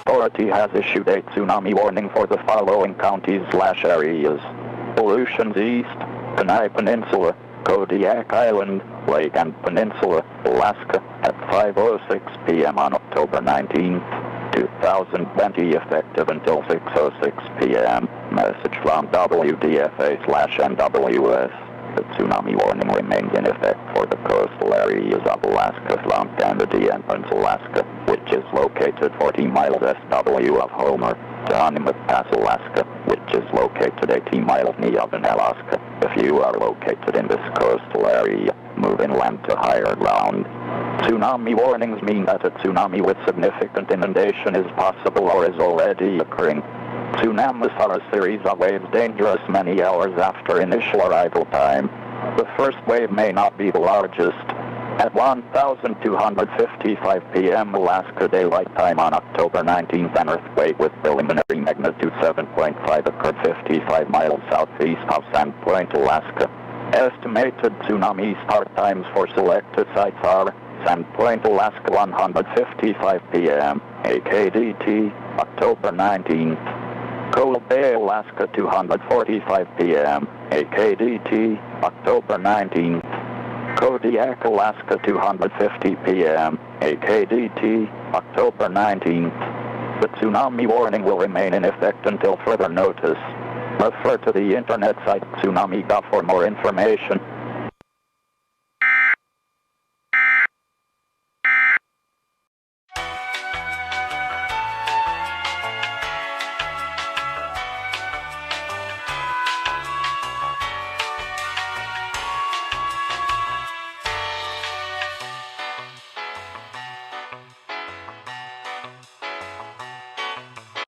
authority has issued a tsunami warning for the following counties/areas: Aleutians East, Kenai Peninsula, Kodiak Island, Lake and Peninsula, Alaska, at 5:06 p.m. on October 19, 2020, effective until 6:06 p.m. Message from WDFA/NWS. The tsunami warning remains in effect for the coastal areas of Alaska from Canada and Alaska, which is located 40 miles SW of Homer, to Unimak Pass, Alaska, which is located 80 miles NE of Unalaska. If you are located in this coastal area, move inland to higher ground. Tsunami warnings mean that a tsunami with significant inundation is possible or is already occurring. Tsunamis are a series of waves dangerous many hours after initial arrival time. The first wave may not be the largest. At 1255 p.m. Alaska Daylight Time on October 19th, an earthquake with preliminary magnitude 7.5 occurred 55 miles southeast of Sandpoint, Alaska. Estimated tsunami start times for selected sites are Sandpoint, Alaska 155 p.m. AKDT, October 19th. Cold Bay, Alaska 245 p.m. AKDT, October 19th. Kodiak, Alaska 250 p.m. AKDT, October 19th. The tsunami warning will remain in effect until further notice. Refer to the internet site tsunami.gov for more information.